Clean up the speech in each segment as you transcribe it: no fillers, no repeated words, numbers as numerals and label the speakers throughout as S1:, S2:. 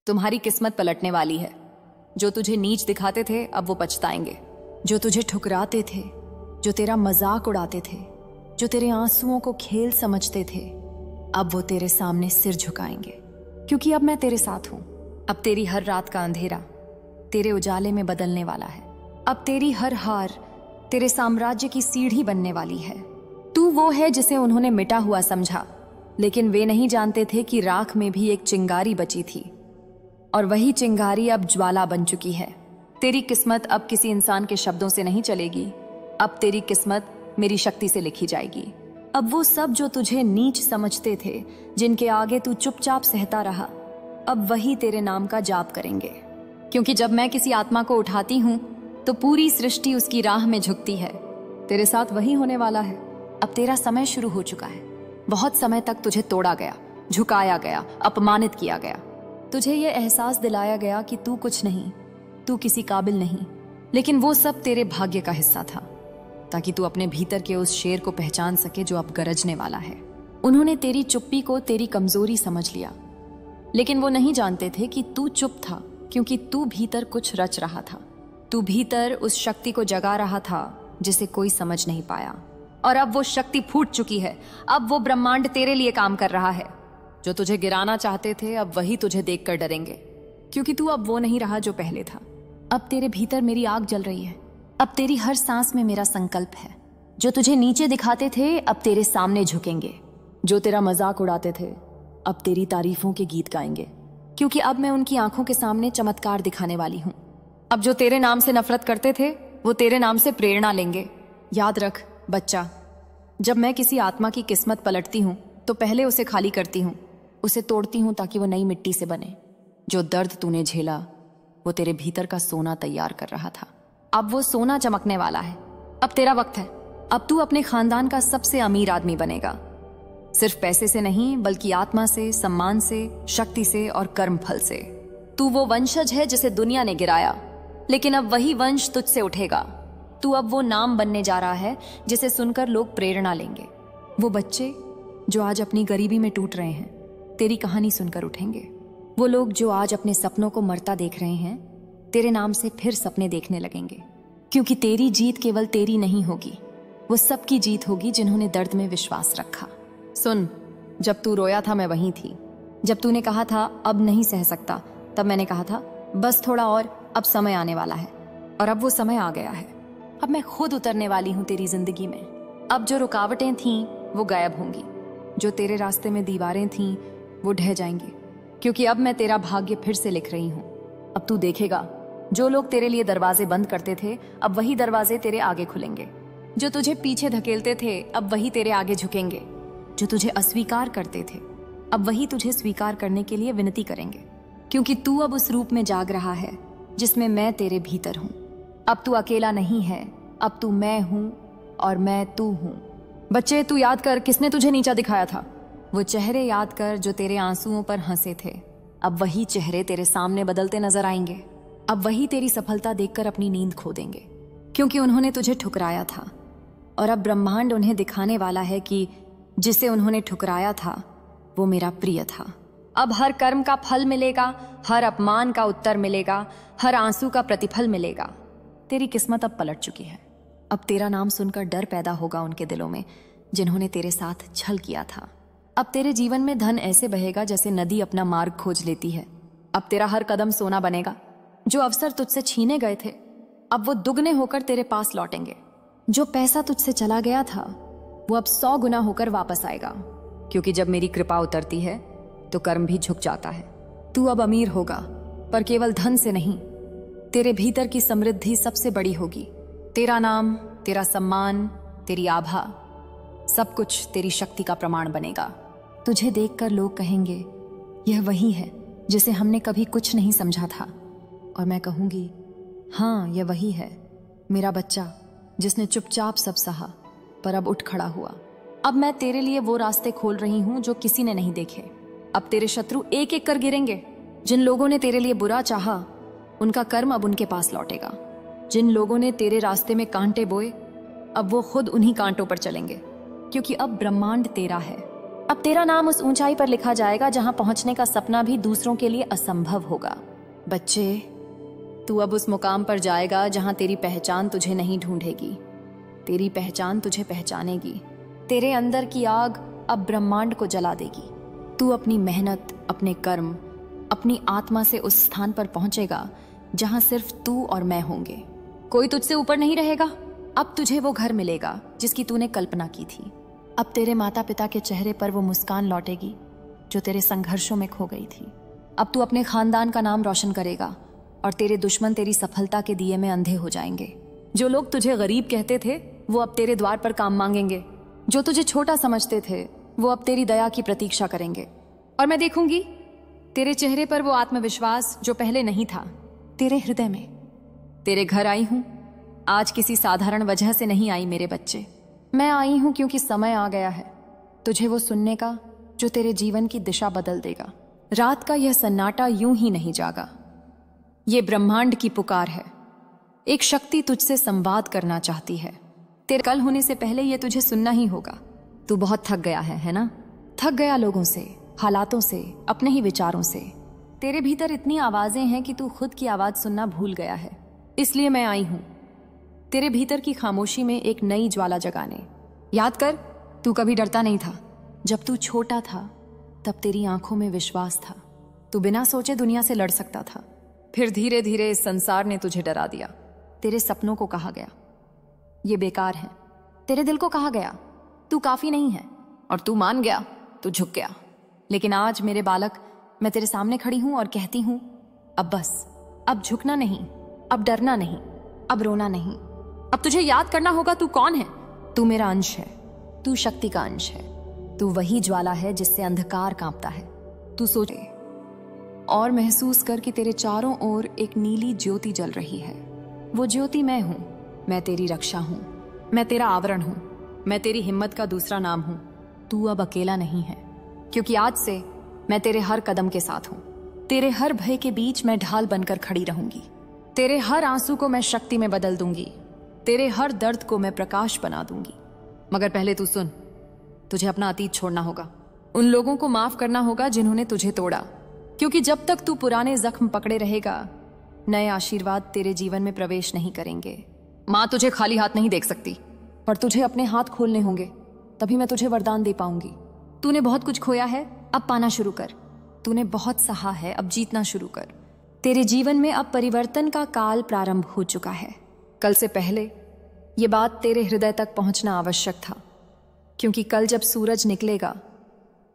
S1: तुम्हारी किस्मत पलटने वाली है। जो तुझे नीच दिखाते थे अब वो पछताएंगे। जो तुझे ठुकराते थे, जो तेरा मजाक उड़ाते थे, जो तेरे आंसुओं को खेल समझते थे, अब वो तेरे सामने सिर झुकाएंगे, क्योंकि अब मैं तेरे साथ हूं। अब तेरी हर रात का अंधेरा तेरे उजाले में बदलने वाला है। अब तेरी हर हार तेरे साम्राज्य की सीढ़ी बनने वाली है। तू वो है जिसे उन्होंने मिटा हुआ समझा, लेकिन वे नहीं जानते थे कि राख में भी एक चिंगारी बची थी, और वही चिंगारी अब ज्वाला बन चुकी है। तेरी किस्मत अब किसी इंसान के शब्दों से नहीं चलेगी। अब तेरी किस्मत मेरी शक्ति से लिखी जाएगी। अब वो सब जो तुझे नीच समझते थे, जिनके आगे तू चुपचाप सहता रहा, अब वही तेरे नाम का जाप करेंगे। क्योंकि जब मैं किसी आत्मा को उठाती हूं तो पूरी सृष्टि उसकी राह में झुकती है। तेरे साथ वही होने वाला है। अब तेरा समय शुरू हो चुका है। बहुत समय तक तुझे तोड़ा गया, झुकाया गया, अपमानित किया गया। तुझे ये एहसास दिलाया गया कि तू कुछ नहीं, तू किसी काबिल नहीं, लेकिन वो सब तेरे भाग्य का हिस्सा था, ताकि तू अपने भीतर के उस शेर को पहचान सके जो अब गरजने वाला है। उन्होंने तेरी चुप्पी को तेरी कमजोरी समझ लिया, लेकिन वो नहीं जानते थे कि तू चुप था, क्योंकि तू भीतर कुछ रच रहा था। तू भीतर उस शक्ति को जगा रहा था जिसे कोई समझ नहीं पाया, और अब वो शक्ति फूट चुकी है। अब वो ब्रह्मांड तेरे लिए काम कर रहा है। जो तुझे गिराना चाहते थे अब वही तुझे देखकर डरेंगे, क्योंकि तू अब वो नहीं रहा जो पहले था। अब तेरे भीतर मेरी आग जल रही है। अब तेरी हर सांस में मेरा संकल्प है। जो तुझे नीचे दिखाते थे अब तेरे सामने झुकेंगे। जो तेरा मजाक उड़ाते थे अब तेरी तारीफों के गीत गाएंगे, क्योंकि अब मैं उनकी आंखों के सामने चमत्कार दिखाने वाली हूं। अब जो तेरे नाम से नफरत करते थे वो तेरे नाम से प्रेरणा लेंगे। याद रख बच्चा, जब मैं किसी आत्मा की किस्मत पलटती हूं तो पहले उसे खाली करती हूं, उसे तोड़ती हूं ताकि वो नई मिट्टी से बने। जो दर्द तूने झेला वो तेरे भीतर का सोना तैयार कर रहा था। अब वो सोना चमकने वाला है। अब तेरा वक्त है। अब तू अपने खानदान का सबसे अमीर आदमी बनेगा, सिर्फ पैसे से नहीं बल्कि आत्मा से, सम्मान से, शक्ति से और कर्म फल से। तू वो वंशज है जिसे दुनिया ने गिराया, लेकिन अब वही वंश तुझसे उठेगा। तू अब वो नाम बनने जा रहा है जिसे सुनकर लोग प्रेरणा लेंगे। वो बच्चे जो आज अपनी गरीबी में टूट रहे हैं तेरी कहानी सुनकर उठेंगे। वो लोग जो आज अपने सपनों को मरता देख रहे हैं तेरे नाम से फिर सपने देखने लगेंगे, क्योंकि तेरी जीत केवल तेरी नहीं होगी, वो सबकी जीत होगी जिन्होंने दर्द में विश्वास रखा। सुन, जब तू रोया था मैं वहीं थी। जब तूने कहा था अब नहीं सह सकता, तब मैंने कहा था बस थोड़ा और, अब समय आने वाला है। और अब वो समय आ गया है। अब मैं खुद उतरने वाली हूं तेरी जिंदगी में। अब जो रुकावटें थीं वो गायब होंगी। जो तेरे रास्ते में दीवारें थीं वो ढह जाएंगी, क्योंकि अब मैं तेरा भाग्य फिर से लिख रही हूं। अब तू देखेगा, जो लोग तेरे लिए दरवाजे बंद करते थे अब वही दरवाजे तेरे आगे खुलेंगे। जो तुझे पीछे धकेलते थे अब वही तेरे आगे झुकेंगे। जो तुझे अस्वीकार करते थे अब वही तुझे स्वीकार करने के लिए विनती करेंगे, क्योंकि तू अब उस रूप में जाग रहा है जिसमें मैं तेरे भीतर हूं। अब तू अकेला नहीं है, अब तू मैं हूं और मैं तू हूं। बच्चे, तू याद कर किसने तुझे नीचा दिखाया था। वो चेहरे याद कर जो तेरे आंसुओं पर हंसे थे। अब वही चेहरे तेरे सामने बदलते नजर आएंगे। अब वही तेरी सफलता देखकर अपनी नींद खो देंगे, क्योंकि उन्होंने तुझे ठुकराया था। और अब ब्रह्मांड उन्हें दिखाने वाला है कि जिसे उन्होंने ठुकराया था वो मेरा प्रिय था। अब हर कर्म का फल मिलेगा, हर अपमान का उत्तर मिलेगा, हर आंसू का प्रतिफल मिलेगा। तेरी किस्मत अब पलट चुकी है। अब तेरा नाम सुनकर डर पैदा होगा उनके दिलों में जिन्होंने तेरे साथ छल किया था। अब तेरे जीवन में धन ऐसे बहेगा जैसे नदी अपना मार्ग खोज लेती है। अब तेरा हर कदम सोना बनेगा। जो अवसर तुझसे छीने गए थे अब वो दुगने होकर तेरे पास लौटेंगे। जो पैसा तुझसे चला गया था वो अब 100 गुना होकर वापस आएगा, क्योंकि जब मेरी कृपा उतरती है तो कर्म भी झुक जाता है। तू अब अमीर होगा, पर केवल धन से नहीं, तेरे भीतर की समृद्धि सबसे बड़ी होगी। तेरा नाम, तेरा सम्मान, तेरी आभा, सब कुछ तेरी शक्ति का प्रमाण बनेगा। तुझे देखकर लोग कहेंगे यह वही है जिसे हमने कभी कुछ नहीं समझा था, और मैं कहूंगी हाँ यह वही है, मेरा बच्चा जिसने चुपचाप सब सहा पर अब उठ खड़ा हुआ। अब मैं तेरे लिए वो रास्ते खोल रही हूं जो किसी ने नहीं देखे। अब तेरे शत्रु एक एक कर गिरेंगे। जिन लोगों ने तेरे लिए बुरा चाहा उनका कर्म अब उनके पास लौटेगा। जिन लोगों ने तेरे रास्ते में कांटे बोए अब वो खुद उन्हीं कांटों पर चलेंगे, क्योंकि अब ब्रह्मांड तेरा है। अब तेरा नाम उस ऊंचाई पर लिखा जाएगा जहां पहुंचने का सपना भी दूसरों के लिए असंभव होगा। बच्चे, तू अब उस मुकाम पर जाएगा जहां तेरी पहचान तुझे नहीं ढूंढेगी, तेरी पहचान तुझे पहचानेगी। तेरे अंदर की आग अब ब्रह्मांड को जला देगी। तू अपनी मेहनत, अपने कर्म, अपनी आत्मा से उस स्थान पर पहुंचेगा जहां सिर्फ तू और मैं होंगे। कोई तुझसे ऊपर नहीं रहेगा। अब तुझे वो घर मिलेगा जिसकी तूने कल्पना की थी। अब तेरे माता पिता के चेहरे पर वो मुस्कान लौटेगी जो तेरे संघर्षों में खो गई थी। अब तू अपने खानदान का नाम रोशन करेगा और तेरे दुश्मन तेरी सफलता के दिए में अंधे हो जाएंगे। जो लोग तुझे गरीब कहते थे वो अब तेरे द्वार पर काम मांगेंगे। जो तुझे छोटा समझते थे वो अब तेरी दया की प्रतीक्षा करेंगे। और मैं देखूंगी तेरे चेहरे पर वो आत्मविश्वास जो पहले नहीं था। तेरे हृदय में तेरे घर आई हूं। आज किसी साधारण वजह से नहीं आई मेरे बच्चे। मैं आई हूं क्योंकि समय आ गया है तुझे वो सुनने का जो तेरे जीवन की दिशा बदल देगा। रात का यह सन्नाटा यूं ही नहीं जागा। ये ब्रह्मांड की पुकार है। एक शक्ति तुझसे संवाद करना चाहती है। तेरे कल होने से पहले यह तुझे सुनना ही होगा। तू बहुत थक गया है ना? थक गया लोगों से, हालातों से, अपने ही विचारों से। तेरे भीतर इतनी आवाजें हैं कि तू खुद की आवाज सुनना भूल गया है। इसलिए मैं आई हूं तेरे भीतर की खामोशी में एक नई ज्वाला जगाने। याद कर, तू कभी डरता नहीं था। जब तू छोटा था तब तेरी आंखों में विश्वास था। तू बिना सोचे दुनिया से लड़ सकता था। फिर धीरे धीरे इस संसार ने तुझे डरा दिया। तेरे सपनों को कहा गया ये बेकार है। तेरे दिल को कहा गया तू काफी नहीं है। और तू मान गया, तू झुक गया। लेकिन आज मेरे बालक, मैं तेरे सामने खड़ी हूं और कहती हूं अब बस। अब झुकना नहीं, अब डरना नहीं, अब रोना नहीं। अब तुझे याद करना होगा तू कौन है। तू मेरा अंश है। तू शक्ति का अंश है। तू वही ज्वाला है जिससे अंधकार कांपता है। तू सोचे और महसूस कर कि तेरे चारों ओर एक नीली ज्योति जल रही है। वो ज्योति मैं हूं। मैं तेरी रक्षा हूं। मैं तेरा आवरण हूं। मैं तेरी हिम्मत का दूसरा नाम हूं। तू अब अकेला नहीं है, क्योंकि आज से मैं तेरे हर कदम के साथ हूं। तेरे हर भय के बीच मैं ढाल बनकर खड़ी रहूंगी। तेरे हर आंसू को मैं शक्ति में बदल दूंगी। तेरे हर दर्द को मैं प्रकाश बना दूंगी। मगर पहले तू सुन, तुझे अपना अतीत छोड़ना होगा। उन लोगों को माफ करना होगा जिन्होंने तुझे तोड़ा, क्योंकि जब तक तू पुराने जख्म पकड़े रहेगा, नए आशीर्वाद तेरे जीवन में प्रवेश नहीं करेंगे। माँ तुझे खाली हाथ नहीं देख सकती, पर तुझे अपने हाथ खोलने होंगे, तभी मैं तुझे वरदान दे पाऊंगी। तूने बहुत कुछ खोया है, अब पाना शुरू कर। तूने बहुत सहा है, अब जीतना शुरू कर। तेरे जीवन में अब परिवर्तन का काल प्रारंभ हो चुका है। कल से पहले ये बात तेरे हृदय तक पहुंचना आवश्यक था, क्योंकि कल जब सूरज निकलेगा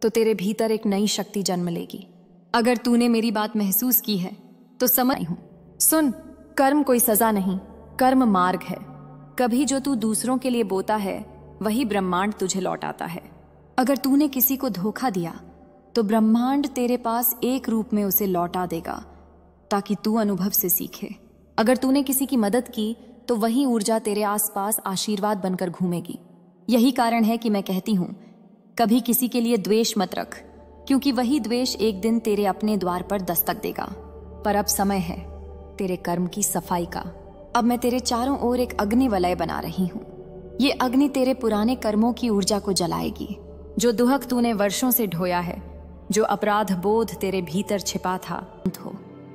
S1: तो तेरे भीतर एक नई शक्ति जन्म लेगी। अगर तूने मेरी बात महसूस की है तो समझ हूं। सुन, कर्म कोई सजा नहीं, कर्म मार्ग है। कभी जो तू दूसरों के लिए बोता है वही ब्रह्मांड तुझे लौटाता है। अगर तूने किसी को धोखा दिया तो ब्रह्मांड तेरे पास एक रूप में उसे लौटा देगा, ताकि तू अनुभव से सीखे। अगर तूने किसी की मदद की तो वही ऊर्जा तेरे आसपास आशीर्वाद बनकर घूमेगी। यही कारण है कि मैं कहती हूं, कभी किसी के लिए द्वेष मत रख, क्योंकि वही द्वेष एक दिन तेरे अपने द्वार पर दस्तक देगा। पर अब समय है तेरे कर्म की सफाई का। अब मैं तेरे चारों ओर एक अग्नि वलय बना रही हूं। ये अग्नि तेरे पुराने कर्मों की ऊर्जा को जलाएगी। जो दुहक तूने वर्षों से ढोया है, जो अपराध बोध तेरे भीतर छिपा था,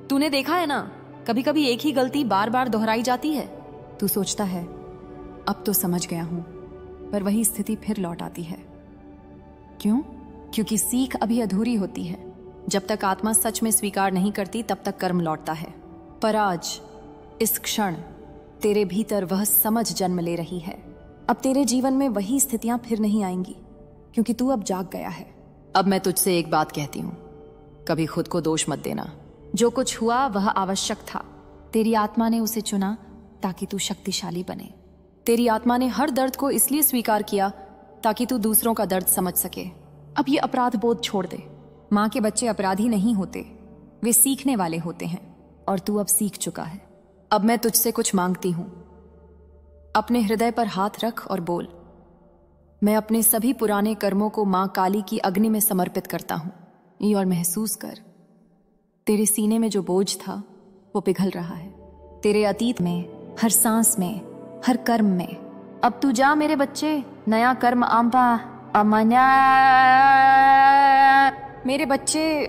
S1: तूने देखा है ना, कभी कभी एक ही गलती बार बार दोहराई जाती है। तू सोचता है अब तो समझ गया हूं, पर वही स्थिति फिर लौट आती है। क्यों? क्योंकि सीख अभी अधूरी होती है। जब तक आत्मा सच में स्वीकार नहीं करती तब तक कर्म लौटता है। पर आज इस क्षण तेरे भीतर वह समझ जन्म ले रही है। अब तेरे जीवन में वही स्थितियां फिर नहीं आएंगी, क्योंकि तू अब जाग गया है। अब मैं तुझसे एक बात कहती हूं, कभी खुद को दोष मत देना। जो कुछ हुआ वह आवश्यक था। तेरी आत्मा ने उसे चुना ताकि तू शक्तिशाली बने। तेरी आत्मा ने हर दर्द को इसलिए स्वीकार किया ताकि तू दूसरों का दर्द समझ सके। अब ये अपराध बोध छोड़ दे। माँ के बच्चे अपराधी नहीं होते, वे सीखने वाले होते हैं, और तू अब सीख चुका है। अब मैं तुझसे कुछ मांगती हूं। अपने हृदय पर हाथ रख और बोल, मैं अपने सभी पुराने कर्मों को मां काली की अग्नि में समर्पित करता हूं। ये और महसूस कर, तेरे सीने में जो बोझ था वो पिघल रहा है। तेरे अतीत में, हर सांस में, हर कर्म में। अब तू जा मेरे बच्चे, नया कर्म आंपा अमना, मेरे बच्चे,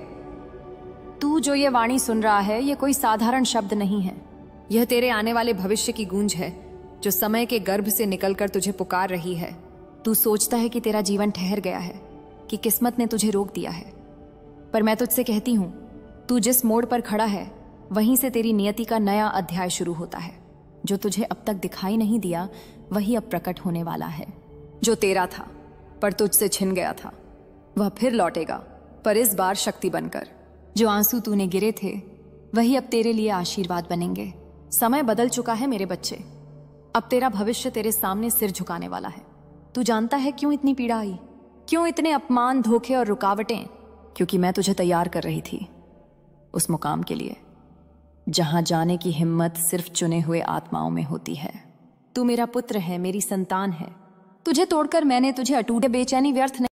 S1: तू जो ये वाणी सुन रहा है ये कोई साधारण शब्द नहीं है। यह तेरे आने वाले भविष्य की गूंज है जो समय के गर्भ से निकलकर तुझे पुकार रही है। तू सोचता है कि तेरा जीवन ठहर गया है, कि किस्मत ने तुझे रोक दिया है, पर मैं तुझसे कहती हूं, तू जिस मोड़ पर खड़ा है वहीं से तेरी नियति का नया अध्याय शुरू होता है। जो तुझे अब तक दिखाई नहीं दिया वही अब प्रकट होने वाला है। जो तेरा था पर तुझसे छिन गया था, वह फिर लौटेगा, पर इस बार शक्ति बनकर। जो आंसू तूने गिरे थे वही अब तेरे लिए आशीर्वाद बनेंगे। समय बदल चुका है मेरे बच्चे, अब तेरा भविष्य तेरे सामने सिर झुकाने वाला है। तू जानता है क्यों इतनी पीड़ा आई, क्यों इतने अपमान, धोखे और रुकावटें? क्योंकि मैं तुझे तैयार कर रही थी उस मुकाम के लिए जहां जाने की हिम्मत सिर्फ चुने हुए आत्माओं में होती है। तू मेरा पुत्र है, मेरी संतान है। तुझे तोड़कर मैंने तुझे अटूटे बेचैनी व्यर्थ नहीं